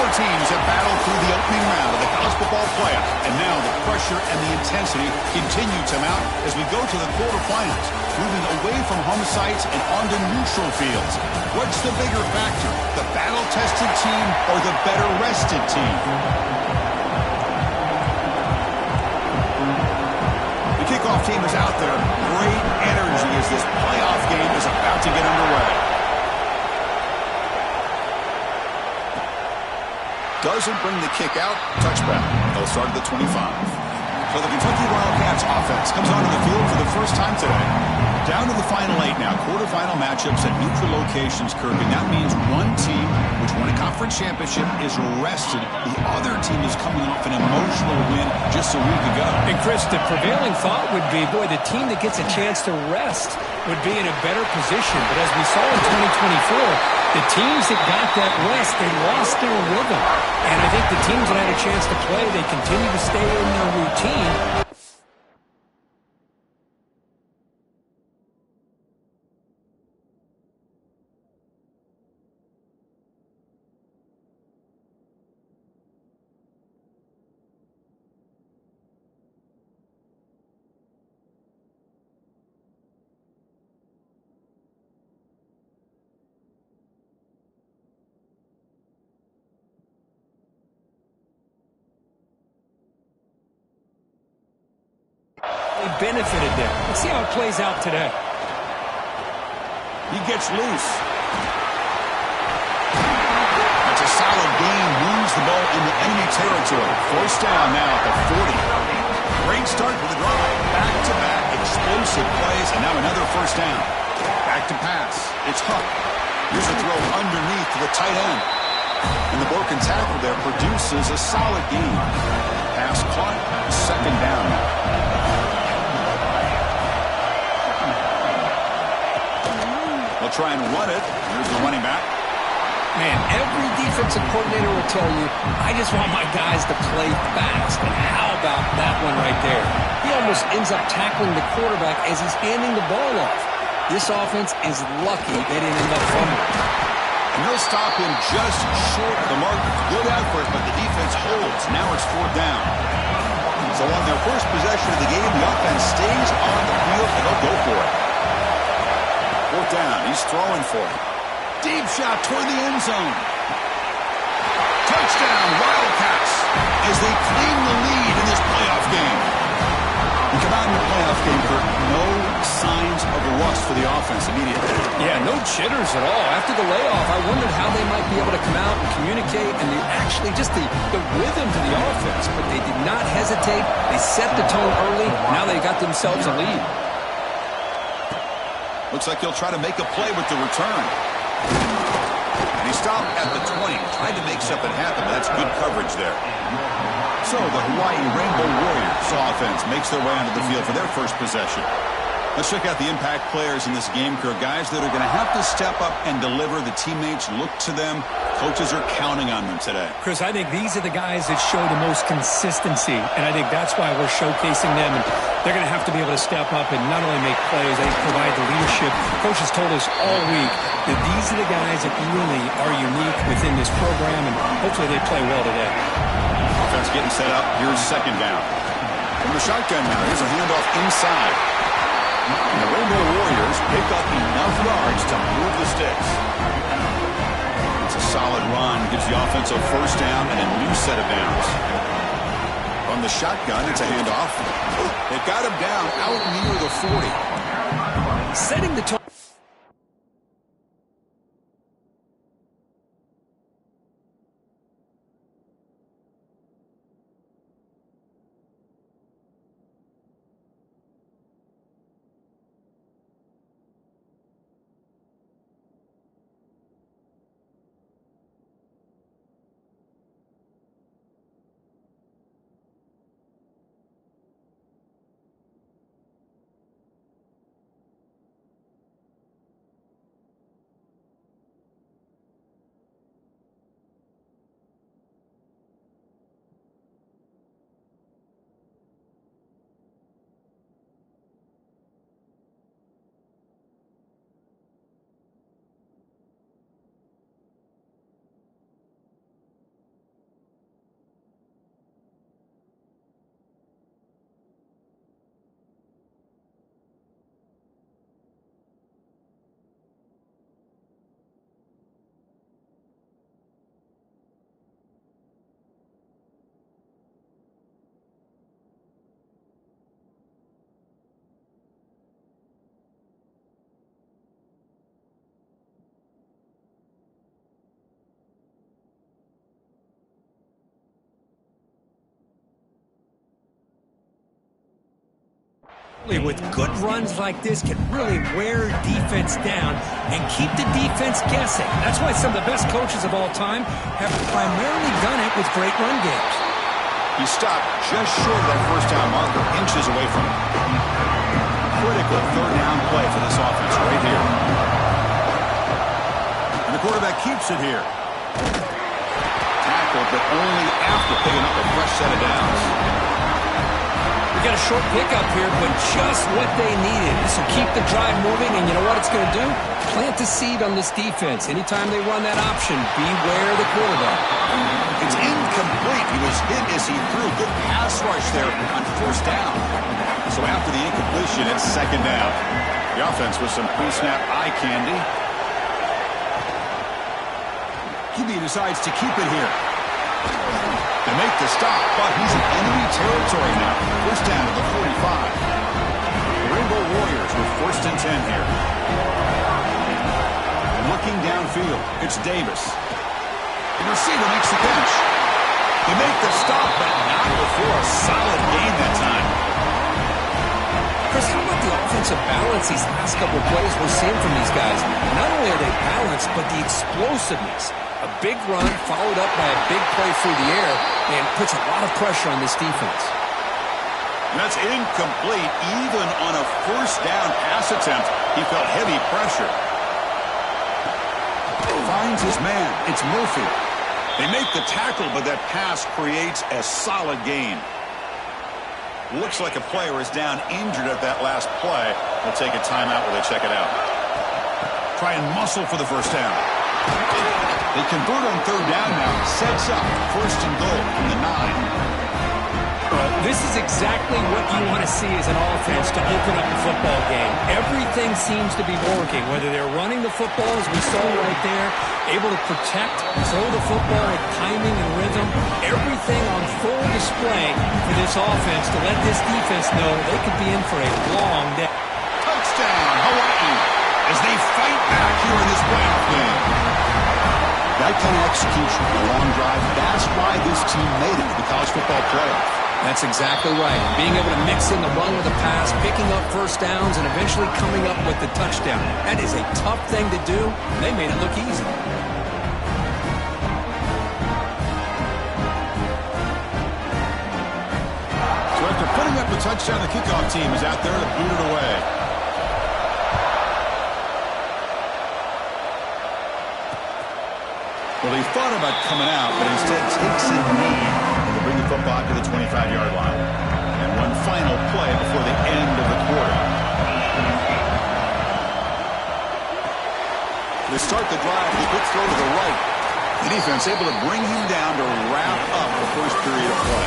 Both teams have battled through the opening round of the college football playoff, and now the pressure and the intensity continue to mount as we go to the quarterfinals, moving away from home sites and onto neutral fields. What's the bigger factor, the battle-tested team or the better-rested team? The kickoff team is out there. Great energy as this playoff game is about to get underway. Doesn't bring the kick out. Touchback. They'll start at the 25. So the Kentucky Wildcats offense comes onto the field for the first time today. Down to the final 8 now. Quarterfinal matchups at neutral locations, Kirk. And that means one team, which won a conference championship, is rested. The other team is coming off an emotional win just a week ago. And Chris, the prevailing thought would be, boy, the team that gets a chance to rest would be in a better position. But as we saw in 2024, the teams that got that rest, they lost their rhythm. And I think the teams that had a chance to play, they continue to stay in their routine. They benefited there. Let's see how it plays out today. He gets loose. That's a solid gain. Moves the ball into enemy territory. First down now at the 40. Great start for the drive. Back-to-back explosive plays, and now another first down. Back to pass. It's Huck. Here's a throw underneath to the tight end. And the broken tackle there produces a solid gain. Pass caught. Second down now. They'll try and run it. Here's the running back. Man, every defensive coordinator will tell you, I just want my guys to play fast. And how about that one right there? He almost ends up tackling the quarterback as he's handing the ball off. This offense is lucky they didn't end up fumbling. And he'll stop him just short of the mark. Good effort, but the defense holds. Now it's fourth down. So on their first possession of the game, the offense stays on the field, and they'll go for it. Fourth down. He's throwing for it. Deep shot toward the end zone. Touchdown, Wildcats, as they claim the lead in this playoff game. We come out in the playoff game for no signs of a rust for the offense immediately. Yeah, no jitters at all. After the layoff, I wondered how they might be able to come out and communicate and actually just the rhythm to the offense. But they did not hesitate. They set the tone early. Now they got themselves a lead. Looks like he'll try to make a play with the return. And he stopped at the 20. Tried to make something happen, but that's good coverage there. So the Hawaii Rainbow Warriors offense makes their way onto the field for their first possession. Let's check out the impact players in this game, Kirk. Guys that are going to have to step up and deliver. The teammates look to them. Coaches are counting on them today. Chris, I think these are the guys that show the most consistency, and I think that's why we're showcasing them. And they're going to have to be able to step up and not only make plays, they provide the leadership. Coaches told us all week that these are the guys that really are unique within this program, and hopefully they play well today. Offense getting set up. Here's second down. From the shotgun now, here's a handoff inside. And the Rainbow Warriors pick up enough yards to move the sticks. It's a solid run. Gives the offense a first down and a new set of downs. From the shotgun, it's a handoff. They've got him down out near the 40. Setting the tone. With good runs like this can really wear defense down and keep the defense guessing. That's why some of the best coaches of all time have primarily done it with great run games. He stopped just short of that first down marker, inches away from it. Critical third down play for this offense right here. And the quarterback keeps it here. Tackled, but only after picking up a fresh set of downs. Got a short pickup here, but just what they needed. This will keep the drive moving, and you know what it's going to do? Plant the seed on this defense. Anytime they run that option, beware the quarterback. It's incomplete. He was hit as he threw. Good pass rush there on first down. So after the incompletion, it's second down. The offense with some pre-snap eye candy. QB decides to keep it here. They make the stop, but he's in enemy territory now. First down to the 45. The Rainbow Warriors with first and 10 here. Looking downfield, it's Davis. The receiver makes the catch. They make the stop, but not before a solid gain that time. Chris, how about the offensive balance these last couple of plays we're seeing from these guys? Not only are they balanced, but the explosiveness. A big run followed up by a big play through the air and puts a lot of pressure on this defense. And that's incomplete. Even on a first down pass attempt, he felt heavy pressure. Finds his man. It's Murphy. They make the tackle, but that pass creates a solid gain. Looks like a player is down injured at that last play. They'll take a timeout while they check it out. Try and muscle for the first down. They convert on third down now. Sets up first and goal from the 9. This is exactly what you want to see as an offense to open up a football game. Everything seems to be working, whether they're running the football, as we saw right there, able to protect, throw the football with timing and rhythm. Everything on full display for this offense to let this defense know they could be in for a long day. Touchdown, Hawaii, as they fight back here in this playoff game. That kind of execution, a long drive, that's why this team made it to the college football playoff. That's exactly right. Being able to mix in the run with the pass, picking up first downs, and eventually coming up with the touchdown. That is a tough thing to do, and they made it look easy. So after putting up the touchdown, the kickoff team is out there to boot it away. Well, he thought about coming out, but instead takes a knee to bring the football to the 25-yard line. And one final play before the end of the quarter. They start the drive with a quick throw to the right. The defense able to bring him down to wrap up the first period of play.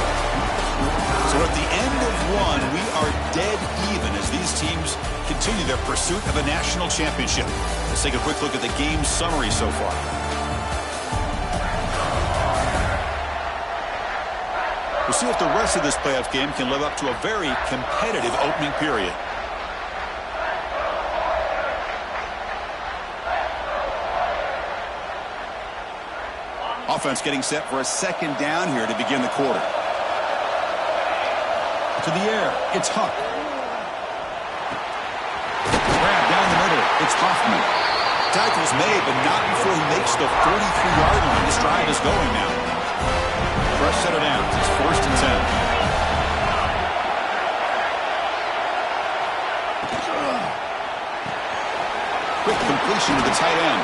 So at the end of one, we are dead even as these teams continue their pursuit of a national championship. Let's take a quick look at the game summary so far. We'll see if the rest of this playoff game can live up to a very competitive opening period. Offense getting set for a second down here to begin the quarter. To the air, it's Huck. Grab down the middle, it's Hoffman. Tackle's made, but not before he makes the 43-yard line. This drive is going now. Fresh set of downs. It's first and 10. Quick completion to the tight end.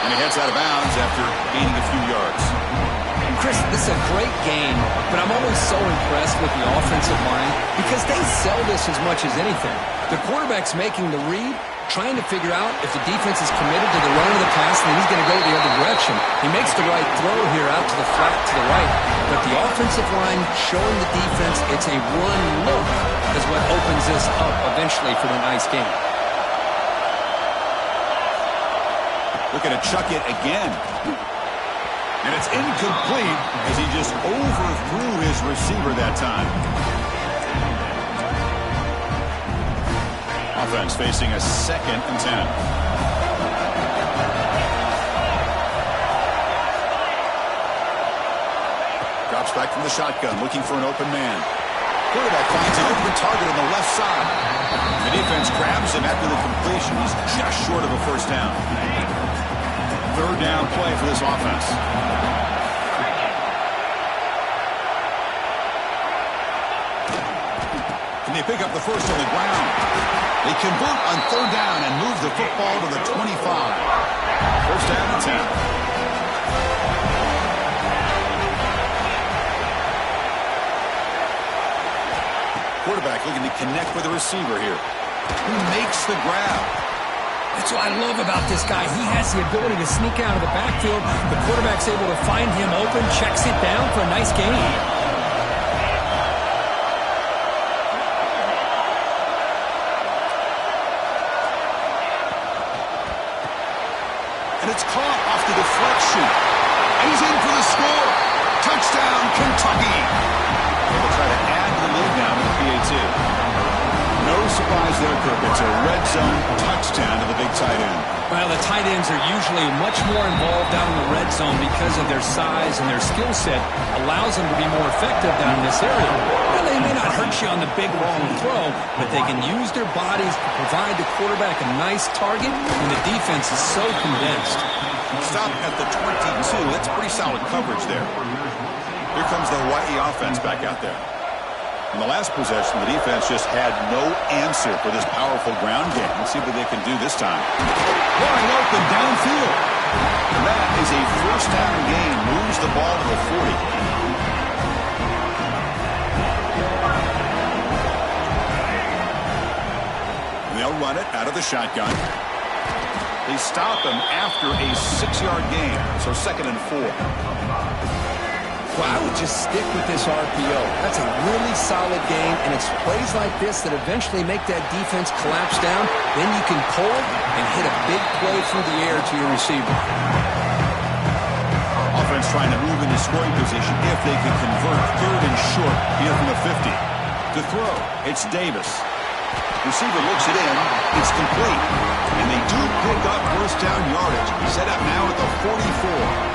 And he heads out of bounds after gaining a few yards. Chris, this is a great game, but I'm always so impressed with the offensive line because they sell this as much as anything. The quarterback's making the read, trying to figure out if the defense is committed to the run or the pass, and then he's going to go the other direction. He makes the right throw here out to the flat to the right, but the offensive line showing the defense it's a run look is what opens this up eventually for the nice game. Looking to chuck it again. And it's incomplete as he just overthrew his receiver that time. Offense facing a second and 10. Drops back from the shotgun, looking for an open man. Quarterback finds an open target on the left side. The defense grabs him after the completion. He's just short of a first down. Third down play for this offense. And they pick up the first on the ground. They convert on third down and move the football to the 25. First down and 10. Quarterback looking to connect with the receiver here. Who makes the grab? That's what I love about this guy. He has the ability to sneak out of the backfield. The quarterback's able to find him open, checks it down for a nice gain. And it's caught off the deflection. And he's in for the score. Touchdown, Kentucky. They'll try to add to the lead now with the PAT. No surprise there, Kirk. It's a red zone touchdown to the big tight end. Well, the tight ends are usually much more involved down in the red zone because of their size, and their skill set allows them to be more effective down in this area. Well, they may not hurt you on the big, long throw, but they can use their bodies to provide the quarterback a nice target when the defense is so condensed. Stop at the 22. That's pretty solid coverage there. Here comes the Hawaii offense back out there. In the last possession, the defense just had no answer for this powerful ground game. Let's see what they can do this time. Wide open downfield. And that is a first down gain. Moves the ball to the 40. And they'll run it out of the shotgun. They stop him after a 6-yard gain. So 2nd and 4. Well, I would just stick with this RPO. That's a really solid game, and it's plays like this that eventually make that defense collapse down. Then you can pull it and hit a big play through the air to your receiver. Offense trying to move into scoring position if they can convert. Third and short here from the 50. To throw, it's Davis. Receiver looks it in. It's complete. And they do pick up first down yardage. Set up now at the 44.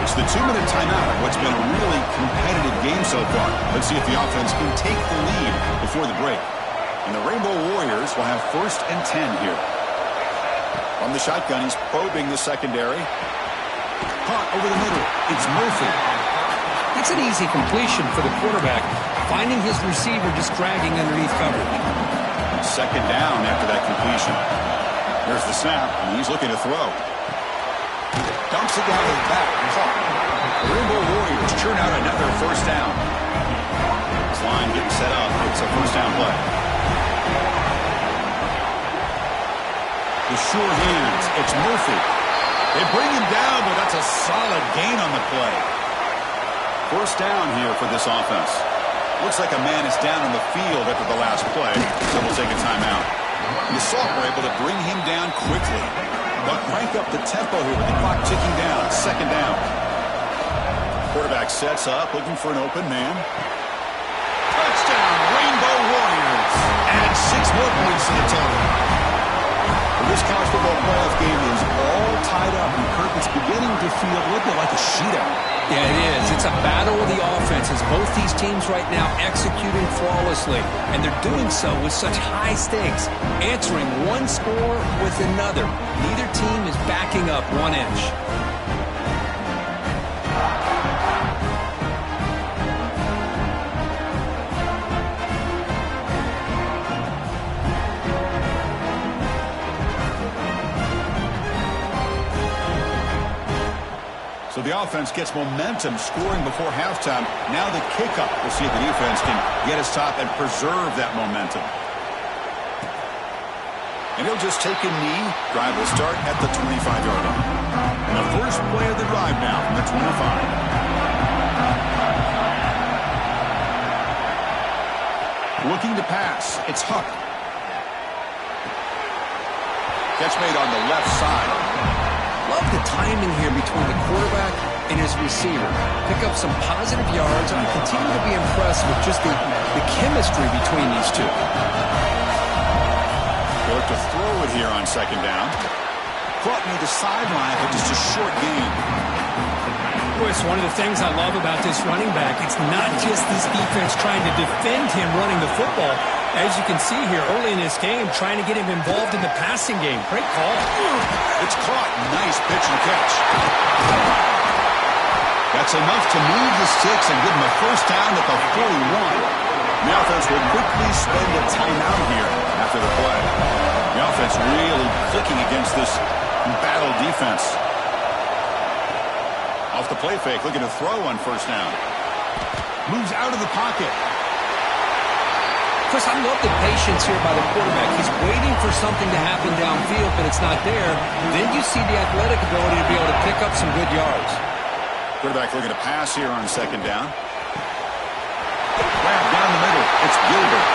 It's the 2-minute timeout of what's been a really competitive game so far. Let's see if the offense can take the lead before the break. And the Rainbow Warriors will have 1st and 10 here. From the shotgun, he's probing the secondary. Caught over the middle. It's Murphy. It's an easy completion for the quarterback, finding his receiver just dragging underneath coverage. 2nd down after that completion. Here's the snap, and he's looking to throw. Dumps it down to the back. The Rainbow Warriors churn out another first down. This line getting set up. It's a first down play. The sure hands. It's Murphy. They bring him down, but that's a solid gain on the play. First down here for this offense. Looks like a man is down in the field after the last play, so we'll take a timeout. And the Salt were able to bring him down quickly. But crank up the tempo here with the clock ticking down. 2nd down. Quarterback sets up, looking for an open man. Touchdown, Rainbow Warriors. Add 6 more points to the total. Well, this college football playoff game is all tied up, and Kirk, it's beginning to feel a little bit like a shootout. Yeah, it is. It's a battle of the offenses. Both these teams right now executing flawlessly, and they're doing so with such high stakes, answering one score with another. Neither team is backing up 1 inch. So the offense gets momentum, scoring before halftime. Now the kickoff. We'll see if the defense can get his top and preserve that momentum. And he'll just take a knee. Drive will start at the 25-yard line. And the first play of the drive now from the 25. Looking to pass. It's Huck. Catch made on the left side. Love the timing here between the quarterback and his receiver. Pick up some positive yards, and I continue to be impressed with just the chemistry between these two. They look to throw it here on 2nd down. Caught near the sideline, but just a short gain. Well, it's one of the things I love about this running back. It's not just this defense trying to defend him running the football. As you can see here early in this game, trying to get him involved in the passing game. Great call. It's caught. Nice pitch and catch. That's enough to move the sticks and give him a first down at the 41. The offense will quickly spend a timeout here after the play. The offense really clicking against this battle defense. Off the play fake, looking to throw on first down. Moves out of the pocket. Chris, I love the patience here by the quarterback. He's waiting for something to happen downfield, but it's not there. Then you see the athletic ability to be able to pick up some good yards. Quarterback looking to pass here on second down. Grab down the middle. It's Gilbert.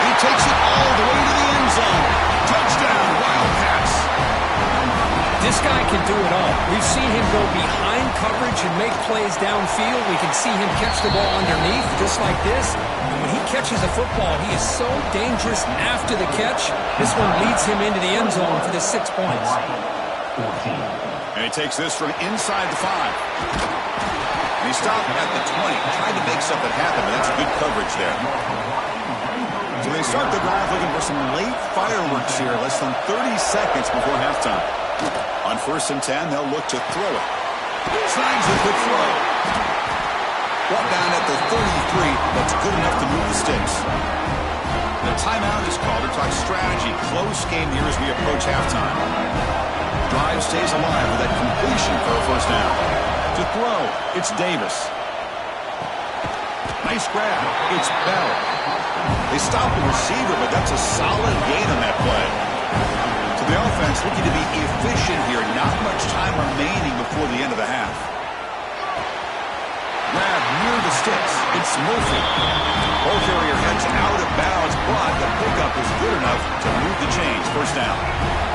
He takes it all the way to the end zone. Touchdown, Wildcats. This guy can do it all. We've seen him go behind coverage and make plays downfield. We can see him catch the ball underneath, just like this. And when he catches a football, he is so dangerous after the catch. This one leads him into the end zone for the 6 points. And he takes this from inside the 5. And he stopped at the 20, trying to make something happen, but that's good coverage there. So they start the drive looking for some late fireworks here, less than 30 seconds before halftime. On first and 10, they'll look to throw it. Slides a good throw. Brought down at the 33. That's good enough to move the sticks. The timeout is called to talk strategy. Close game here as we approach halftime. Drive stays alive with that completion for a first down. To throw, it's Davis. Nice grab. It's Bell. They stop the receiver, but that's a solid gain on that play. So the offense looking to be efficient here. Not much time remaining before the end of the half. Grab near the sticks. It's Murphy. Ball carrier heads out of bounds, but the pickup is good enough to move the chains. First down.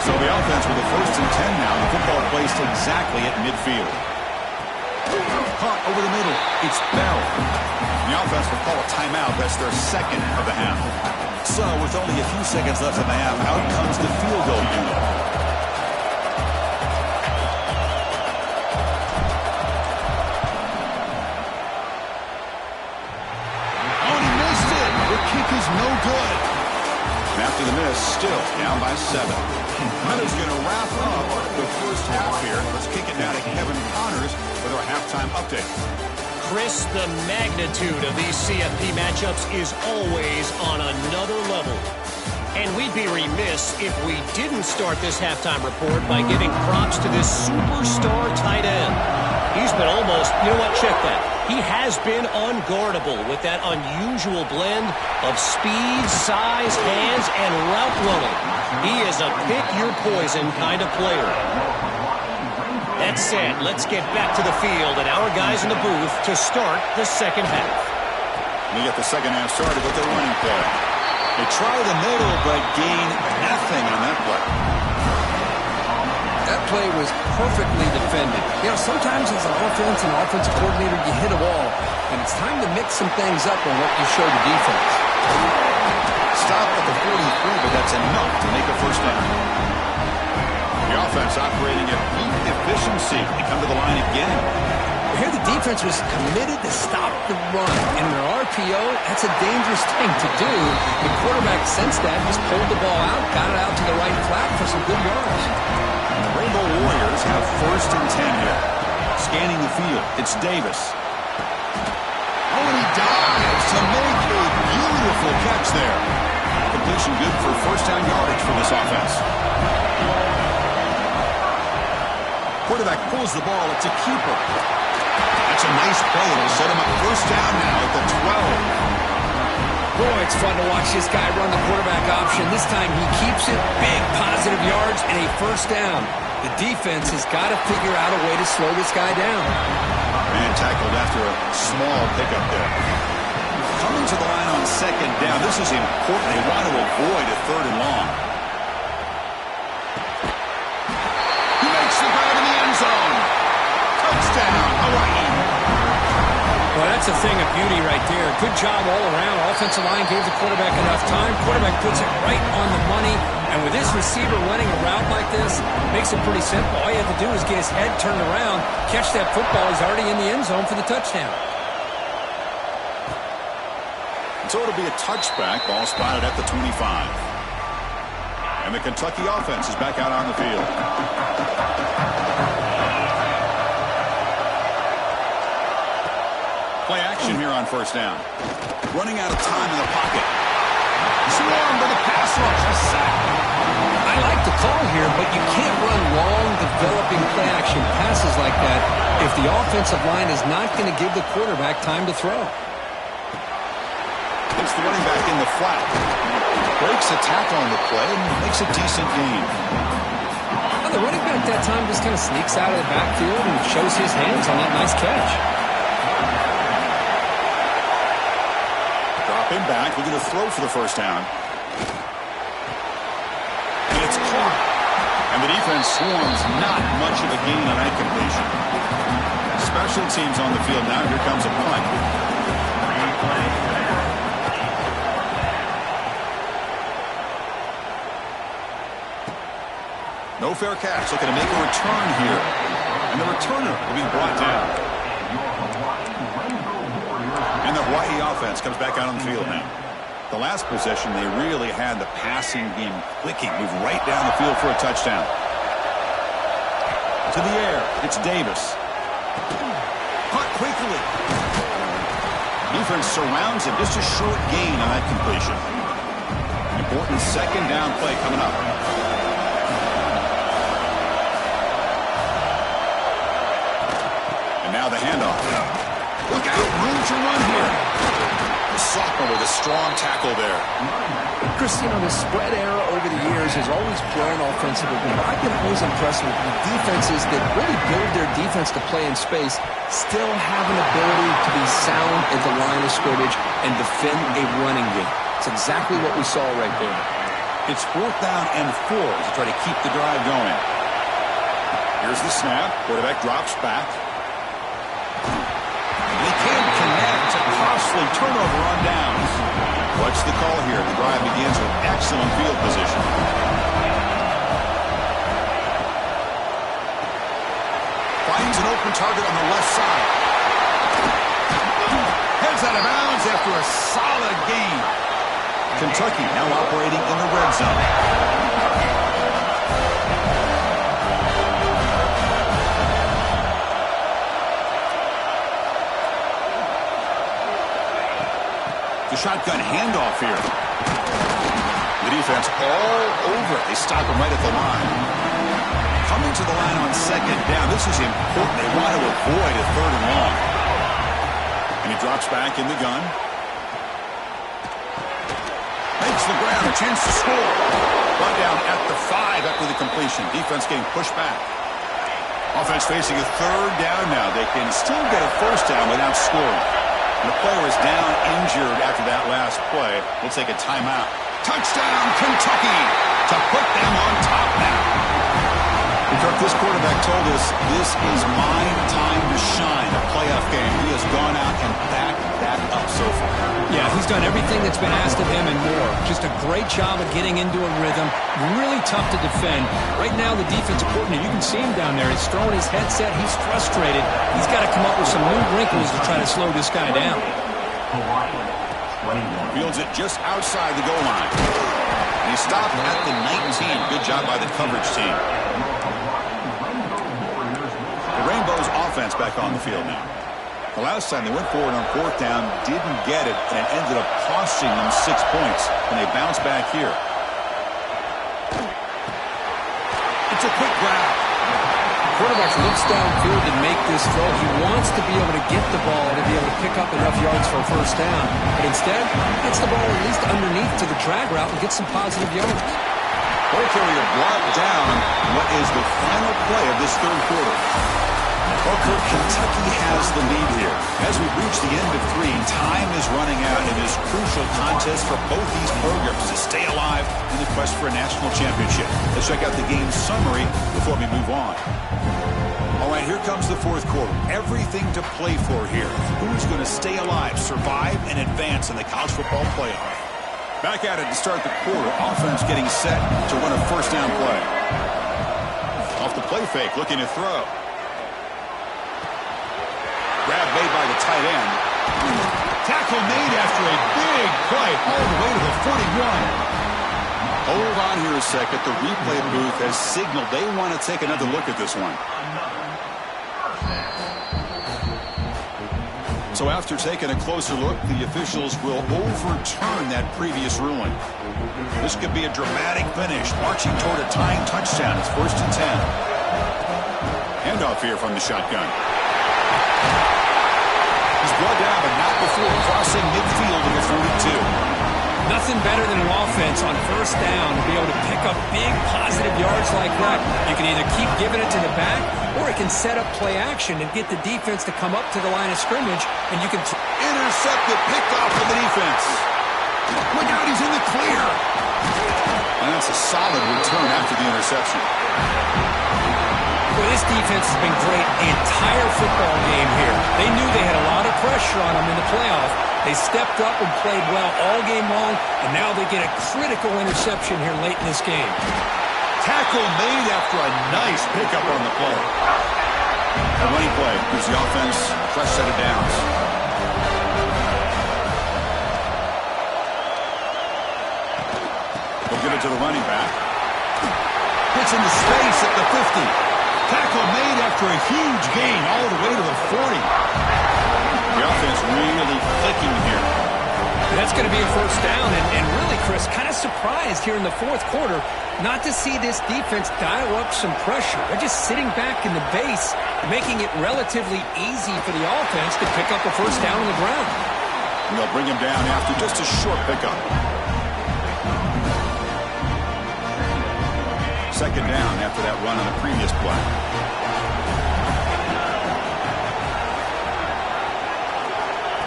So the offense with a first and 10 now. The football placed exactly at midfield. Caught over the middle. It's Bell. The offense will call a timeout. That's their second of the half. So with only a few seconds left in the half, out comes the field goal unit. Oh, and he missed it. The kick is no good. And after the miss, still down by 7. That is going to wrap up the first half here. Let's kick it down to Kevin Connors with our halftime update. Chris, the magnitude of these CFP matchups is always on another level. And we'd be remiss if we didn't start this halftime report by giving props to this superstar tight end. He's been almost, you know what, check that. He has been unguardable with that unusual blend of speed, size, hands, and route running. He is a pick-your-poison kind of player. That said, let's get back to the field and our guys in the booth to start the second half. We get the second half started with the running play. They try the middle, but gain nothing on that play. That play was perfectly defended. You know, sometimes as an offensive coordinator, you hit a wall, and it's time to mix some things up on what you show the defense. Stop at the 43, but that's enough to make a first down. The offense operating at peak efficiency. They come to the line again. Here the defense was committed to stop the run. And in an RPO, that's a dangerous thing to do. The quarterback sensed that, just pulled the ball out, got it out to the right flat for some good yards. The Rainbow Warriors have first and 10 here. Scanning the field, it's Davis. Oh, and he dives to make a beautiful catch there. Completion good for first down yardage for this offense. Quarterback pulls the ball. It's a keeper. That's a nice play. It'll set him up first down now at the 12. Boy, it's fun to watch this guy run the quarterback option. This time he keeps it, big positive yards, and a first down. The defense has got to figure out a way to slow this guy down. Man tackled after a small pickup there. Coming to the line on second down. This is important. They want to avoid a third and long. He makes the grab in the end zone. Touchdown, Hawaii. Well, that's That's a thing of beauty right there. Good job all around. Offensive line gave the quarterback enough time. Quarterback puts it right on the money. And with this receiver running a route like this, makes it pretty simple. All you have to do is get his head turned around, catch that football. He's already in the end zone for the touchdown. So it'll be a touchback. Ball spotted at the 25. And the Kentucky offense is back out on the field. Play action here on first down. Running out of time in the pocket. Swarmed by the pass rush. A sack. I like the call here, but you can't run long, developing play-action passes like that if the offensive line is not going to give the quarterback time to throw. It's the running back in the flat. Breaks a tackle on the play and makes a decent gain. Well, the running back that time just kind of sneaks out of the backfield and shows his hands on that nice catch. Him back, looking to throw for the first down. And it's caught. And the defense swarms not much of a gain on that completion. Special teams on the field now. Here comes a punt. No fair catch. Looking to make a return here. And the returner will be brought down. And the Hawaii offense comes back out on the field now. The last possession, they really had the passing game clicking. Move right down the field for a touchdown. To the air, it's Davis. Caught quickly. Defense surrounds him. Just a short gain on that completion. Important second down play coming up. And now the handoff. Look out, room to run here. The sophomore with a strong tackle there. Chris, you know, the spread era over the years has always grown offensively. I've been always impressed with the defenses that really build their defense to play in space, still have an ability to be sound at the line of scrimmage and defend a running game. It's exactly what we saw right there. It's 4th down and 4 to try to keep the drive going. Here's the snap. Quarterback drops back. They can't connect. A costly turnover on downs. What's the call here? The drive begins with excellent field position. Finds an open target on the left side. Heads out of bounds after a solid gain. Kentucky now operating in the red zone. The shotgun handoff here. The defense all over it. They stop him right at the line. Coming to the line on second down. This is important. They want to avoid a 3rd and long. And he drops back in the gun. Makes the ground. A chance to score. Brought down at the 5 after the completion. Defense getting pushed back. Offense facing a 3rd down now. They can still get a first down without scoring. The player is down injured after that last play. We'll take a timeout. Touchdown, Kentucky, to put them on top now. And Kirk, this quarterback told us this is my time to shine, a playoff game. He has gone out and backed that up so far. Yeah, he's done everything that's been asked of him and more. Just a great job of getting into a rhythm. Really tough to defend. Right now, the defensive coordinator, you can see him down there. He's throwing his headset. He's frustrated. He's got to come up with some new wrinkles to try to slow this guy down. Fields it just outside the goal line. And he stopped at the 19. Good job by the coverage team. The Rainbows offense back on the field now. The last time they went forward on 4th down, didn't get it, and it ended up costing them 6 points. And they bounce back here. It's a quick grab. Quarterback looks downfield to make this throw. He wants to be able to get the ball to be able to pick up enough yards for a first down. But instead, gets the ball at least underneath to the drag route and gets some positive yards. Ball carrier brought down what is the final play of this 3rd quarter. Well, Kirk, Kentucky has the lead here. As we reach the end of 3, time is running out in this crucial contest for both these programs to stay alive in the quest for a national championship. Let's check out the game summary before we move on. All right, right, here comes the fourth quarter. Everything to play for here. Who's going to stay alive, survive, and advance in the college football playoff? Back at it to start the quarter. Offense getting set to run a first down play. Off the play fake, looking to throw. Grab made by the tight end. Tackle made after a big play all the way to the 41. Hold on here a second. The replay booth has signaled they want to take another look at this one. So after taking a closer look, the officials will overturn that previous ruling. This could be a dramatic finish, marching toward a tying touchdown. It's 1st and 10. Handoff here from the shotgun. He's brought down, but not before crossing midfield in the 42. Nothing better than an offense on first down to be able to pick up big positive yards like that. You can either keep giving it to the back, or it can set up play action and get the defense to come up to the line of scrimmage, and you can intercepted, picked off from the defense. Look out, he's in the clear. And that's a solid return after the interception. Well, this defense has been great the entire football game here. They knew they had a lot of pressure on them in the playoff. They stepped up and played well all game long, and now they get a critical interception here late in this game. Tackle made after a nice pickup on the play. The running play gives the offense a fresh set of downs. They'll give it to the running back. Gets into space at the 50. Tackle made after a huge gain all the way to the 40. The offense really clicking here. That's going to be a first down, and really, Chris, kind of surprised here in the fourth quarter not to see this defense dial up some pressure. They're just sitting back in the base, making it relatively easy for the offense to pick up a first down on the ground. And they'll bring him down after just a short pickup. Second down after that run on the previous play.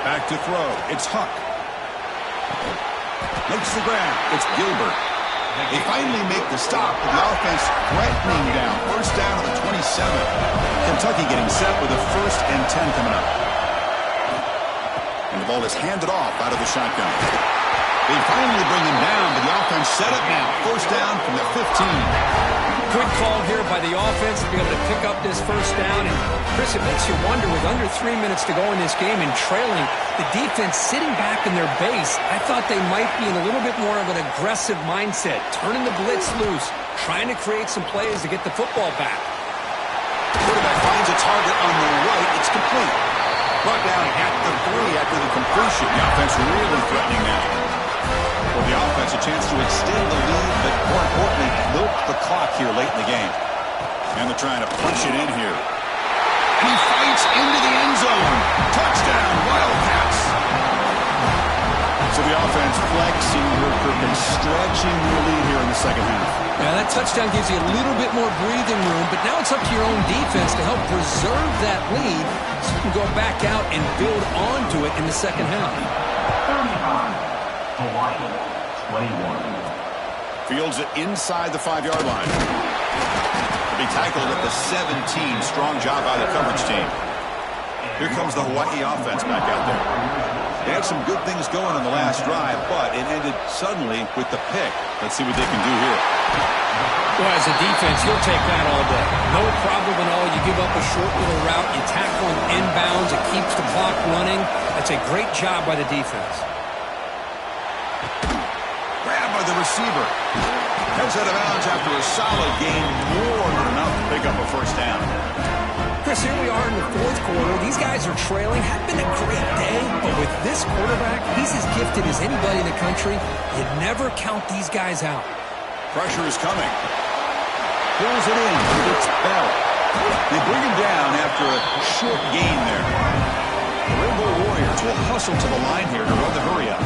Back to throw. It's Huck. Makes the grab. It's Gilbert. They finally make the stop, with the offense threatening down. First down to the 27. Kentucky getting set with a 1st and 10 coming up. And the ball is handed off out of the shotgun. They finally bring him down, but the offense set up now. First down from the 15. Good call here by the offense to be able to pick up this first down. And, Chris, it makes you wonder, with under 3 minutes to go in this game and trailing, the defense sitting back in their base, I thought they might be in a little bit more of an aggressive mindset, turning the blitz loose, trying to create some plays to get the football back. Quarterback finds a target on the right. It's complete. Brought down at the 3 after the completion. The offense really threatening now. For the offense, a chance to extend the lead, but more importantly, milk the clock here late in the game. And they're trying to punch it in here. He fights into the end zone. Touchdown, Wildcats. So the offense flexing and stretching the lead here in the second half. Yeah, that touchdown gives you a little bit more breathing room, but now it's up to your own defense to help preserve that lead so you can go back out and build onto it in the second half. Hawaii, 21. Fields it inside the 5-yard line. To be tackled at the 17. Strong job by the coverage team. Here comes the Hawaii offense back out there. They had some good things going on the last drive, but it ended suddenly with the pick. Let's see what they can do here. Well, as a defense, you'll take that all day. No problem at all. You give up a short little route. You tackle him inbounds. It keeps the clock running. That's a great job by the defense. Grab by the receiver. Heads out of bounds after a solid gain. More than enough to pick up a first down. Chris, here we are in the fourth quarter. These guys are trailing. Had been a great day, but with this quarterback, he's as gifted as anybody in the country. You'd never count these guys out. Pressure is coming. Pulls it in. It's Bell. They bring him down after a short gain there. The Rainbow Warriors will hustle to the line here to run the hurry up.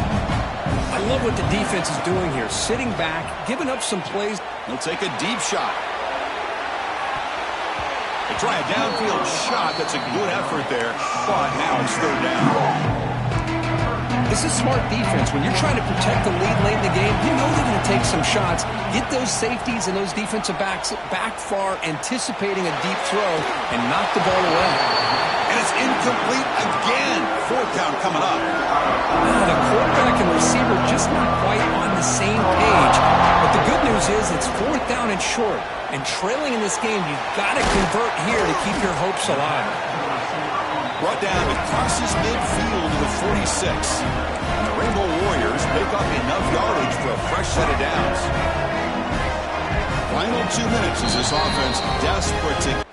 I love what the defense is doing here. Sitting back, giving up some plays. They'll take a deep shot. They try a downfield shot. That's a good effort there, but now it's third down. This is smart defense. When you're trying to protect the lead late in the game, you know they're going to take some shots. Get those safeties and those defensive backs back far, anticipating a deep throw, and knock the ball away. And it's incomplete again. Fourth down coming up. The quarterback and receiver just not quite on the same page. But the good news is it's fourth down and short. And trailing in this game, you've got to convert here to keep your hopes alive. Brought down, it crosses midfield to the 46. And the Rainbow Warriors pick up enough yardage for a fresh set of downs. Final 2 minutes as this offense desperate to...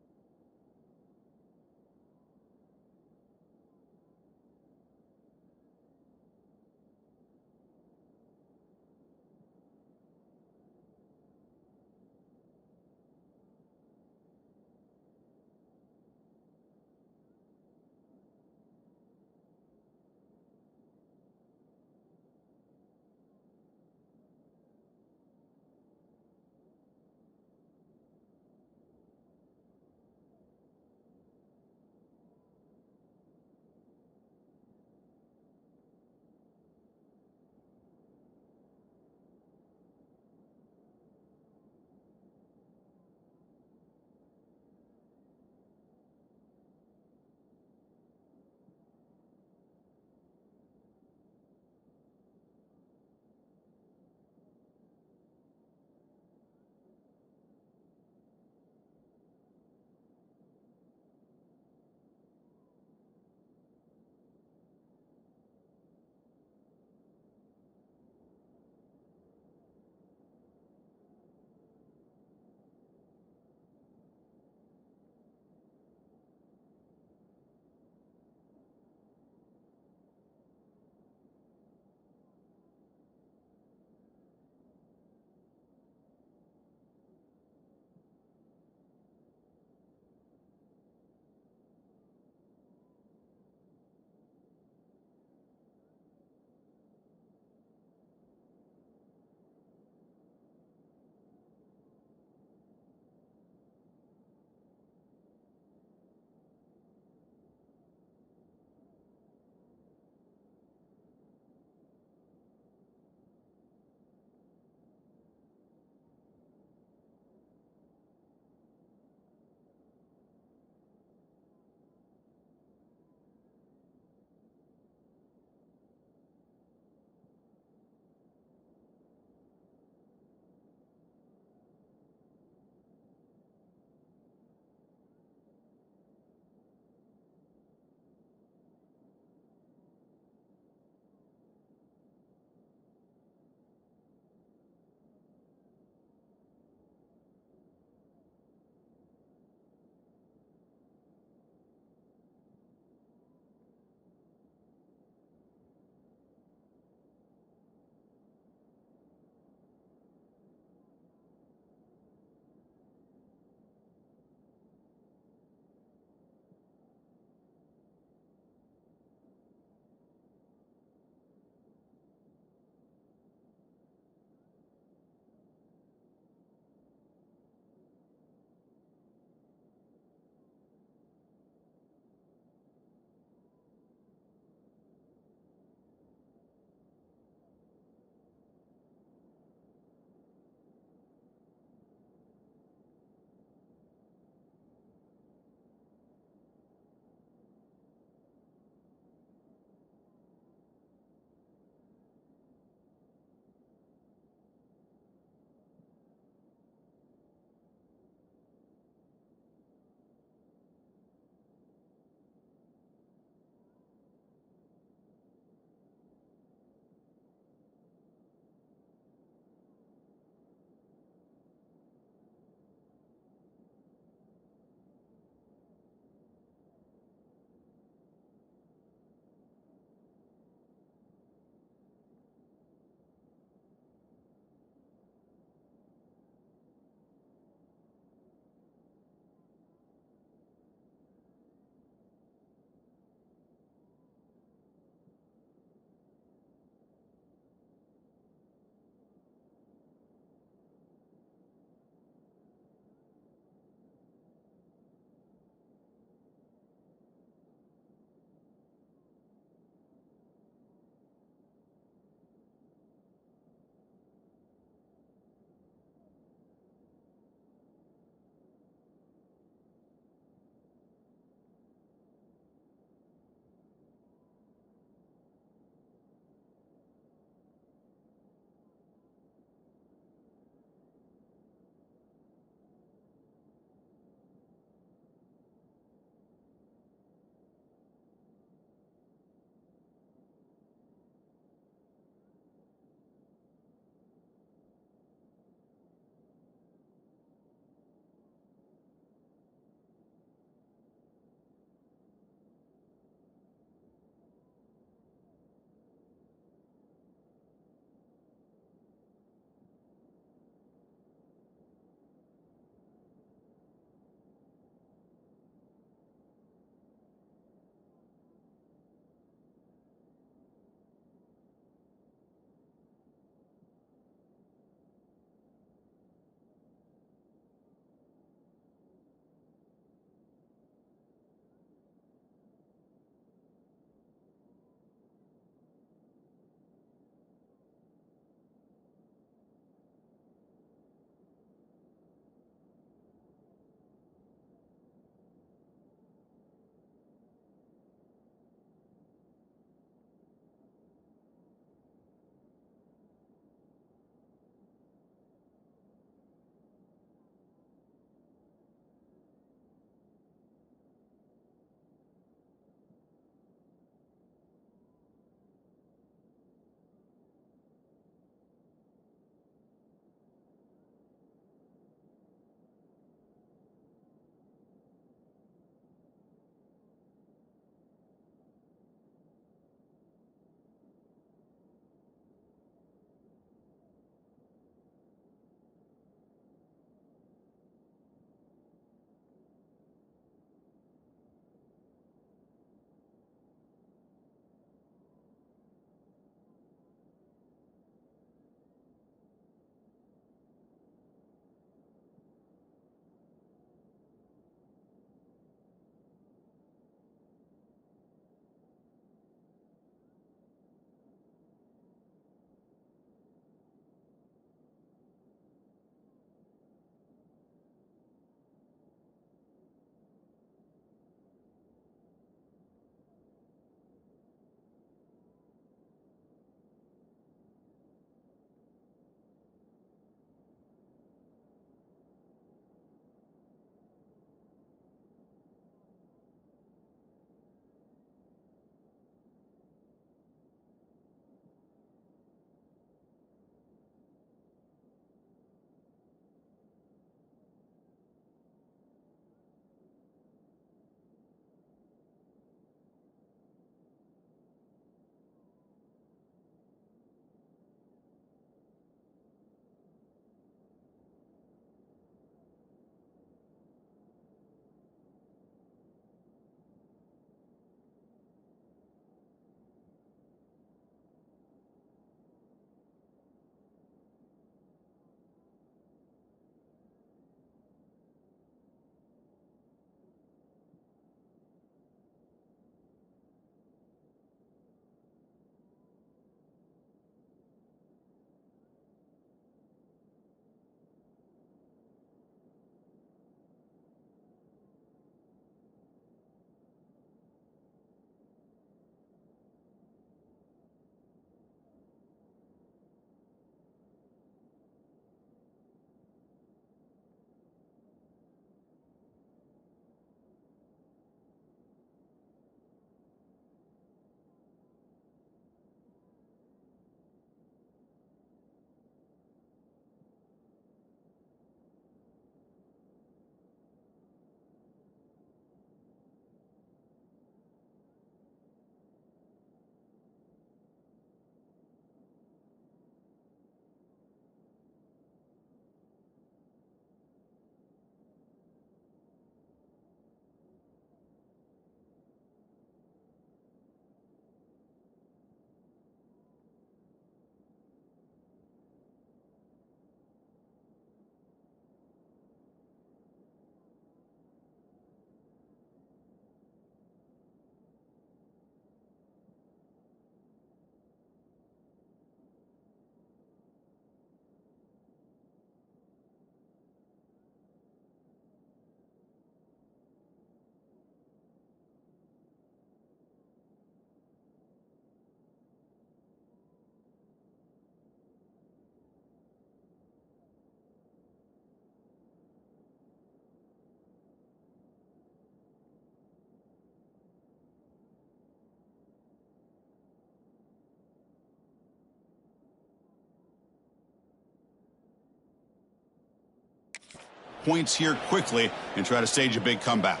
points here quickly and try to stage a big comeback.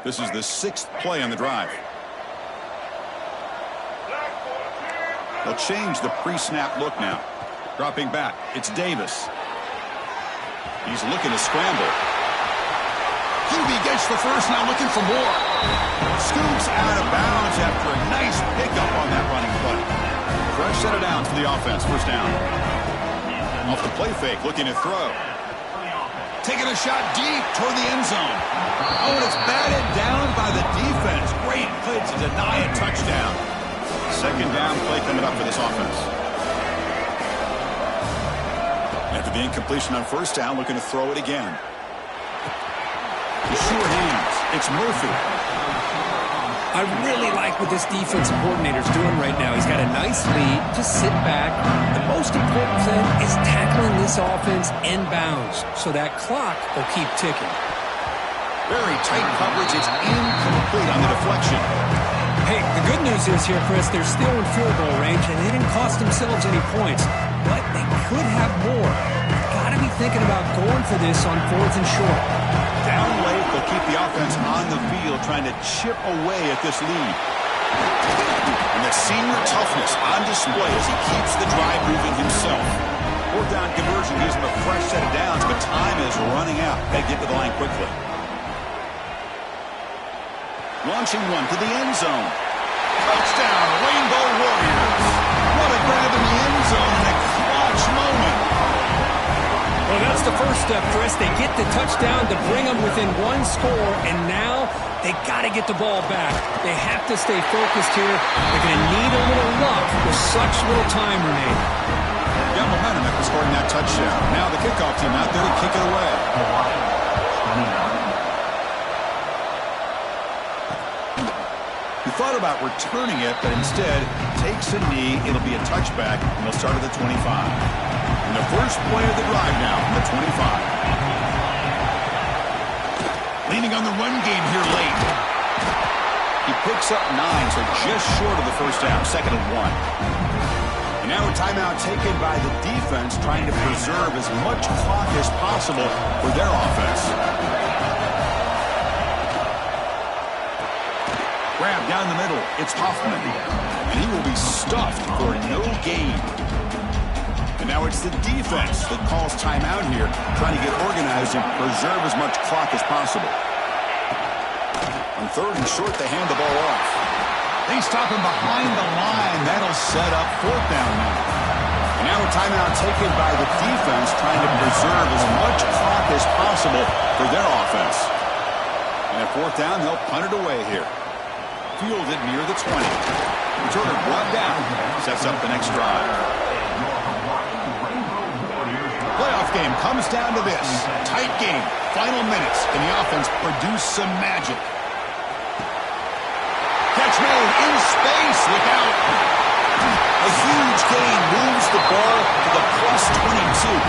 This is the 6th play on the drive. They'll change the pre-snap look now. Dropping back, it's Davis. He's looking to scramble. QB gets the first, now looking for more. Scoops out of bounds after a nice pickup on that running play. Fresh set of downs for the offense, first down. Off the play fake, looking to throw. Taking a shot deep toward the end zone. Oh, and it's batted down by the defense. Great play to deny a touchdown. Second down play coming up for this offense. After the incompletion on first down, looking to throw it again. The sure hands. It's Murphy. I really like what this defensive coordinator's doing right now. He's got a nice lead. Just sit back. The most important thing is tackling this offense inbounds so that clock will keep ticking. Very tight coverage. It's incomplete on the deflection. Hey, the good news is here, Chris, they're still in field goal range, and they didn't cost themselves any points. But they could have more. Got to be thinking about going for this on 4th and short. Down late, they'll keep the offense on the field, trying to chip away at this lead. And the senior toughness on display as he keeps the drive moving himself. 4th down conversion, gives him a fresh set of downs, but time is running out. They get to the line quickly. Launching one to the end zone. Touchdown, Rainbow Warriors. What a grab in the end zone in a clutch moment. Well, that's the first step, Chris. They get the touchdown to bring them within one score, and now they got to get the ball back. They have to stay focused here. They're going to need a little luck with such little time remaining. Got momentum after scoring that touchdown. Now the kickoff team out there to kick it away. He thought about returning it, but instead takes a knee. It'll be a touchback, and they'll start at the 25. And the first play of the drive now from the 25. Leaning on the run game here late. He picks up 9, so just short of the first down, 2nd and 1. And now a timeout taken by the defense, trying to preserve as much clock as possible for their offense. Grab down the middle. It's Hoffman. And he will be stuffed for no gain. And now it's the defense that calls timeout here, trying to get organized and preserve as much clock as possible. On 3rd and short, they hand the ball off. They stop him behind the line. That'll set up 4th down now. And now a timeout taken by the defense, trying to preserve as much clock as possible for their offense. And at 4th down, they'll punt it away here. Fielded near the 20. Returner brought down. Sets up the next drive. Playoff game comes down to this. Tight game. Final minutes. Can the offense produce some magic? Catch made in space. Look out. A huge gain moves the ball to the plus 22.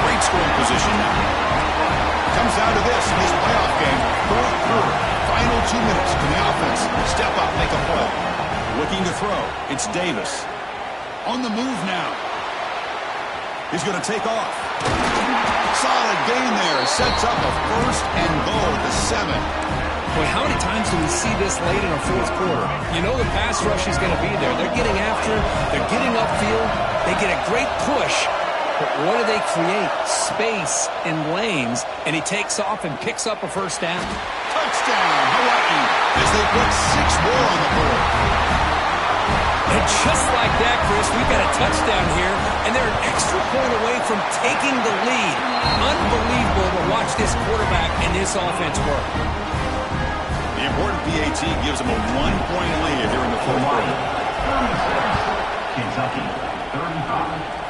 Great scoring position now. Comes down to this in this playoff game. 4th quarter. Final 2 minutes. Can the offense step up, make a play? Looking to throw. It's Davis. On the move now. He's going to take off. Solid gain there. Sets up a 1st and goal at the 7. Boy, how many times do we see this late in our 4th quarter? You know the pass rush is going to be there. They're getting after him. They're getting upfield. They get a great push. But what do they create? Space in lanes. And he takes off and picks up a 1st down. Touchdown, Hawaii, as they put 6 more on the board. And just like that, Chris, we've got a touchdown here, and they're an extra point away from taking the lead. Unbelievable to watch this quarterback and this offense work. The important PAT gives them a 1-point lead here in the 4th quarter. Kentucky, 35.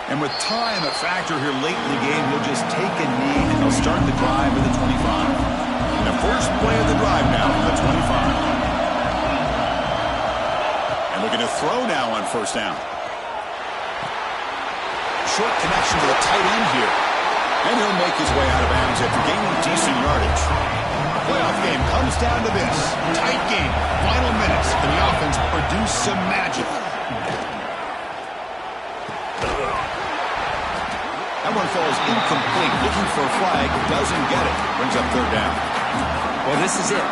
And with time a factor here late in the game, he'll just take a knee and they'll start the drive at the 25. And the first play of the drive now at the 25. And looking to throw now on 1st down. Short connection to the tight end here. And he'll make his way out of bounds after gaining decent yardage. The playoff game comes down to this. Tight game, final minutes, and the offense produce some magic. incomplete. Looking for a flag. Doesn't get it. Brings up third down. Well, this is it.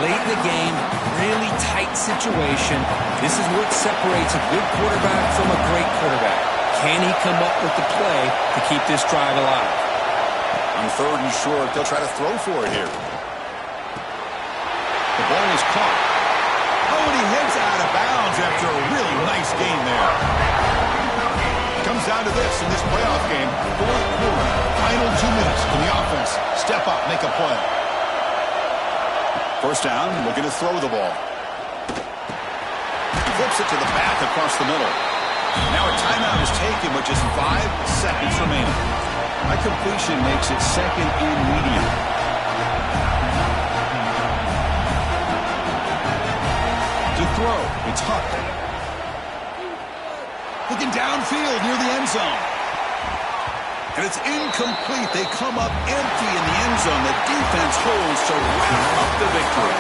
Late in the game, really tight situation. This is what separates a good quarterback from a great quarterback. Can he come up with the play to keep this drive alive? On third and short, they'll try to throw for it here. The ball is caught. Oh, and he heads out of bounds after a really nice game there. Comes down to this in this playoff game. Fourth quarter, final 2 minutes. Can the offense step up, make a play? First down, looking to throw the ball. He flips it to the back across the middle. Now a timeout is taken with just 5 seconds remaining. That completion makes it second and medium. To throw, it's Huck. Looking downfield near the end zone. And it's incomplete. They come up empty in the end zone. The defense holds to wrap up the victory.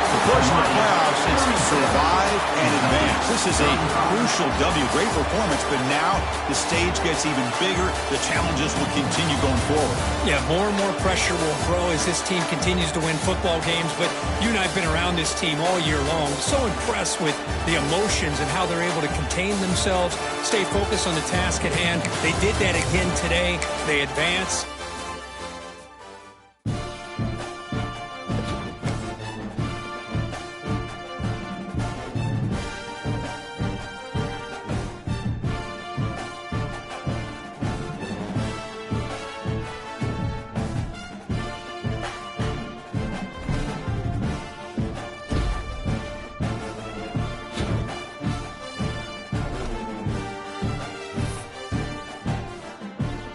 The first in the playoffs since survive and advance. This is a crucial W. Great performance, but now the stage gets even bigger. The challenges will continue going forward. Yeah, more and more pressure will grow as this team continues to win football games. But you and I have been around this team all year long. So impressed with the emotions and how they're able to contain themselves, stay focused on the task at hand. They did that again today. They advance.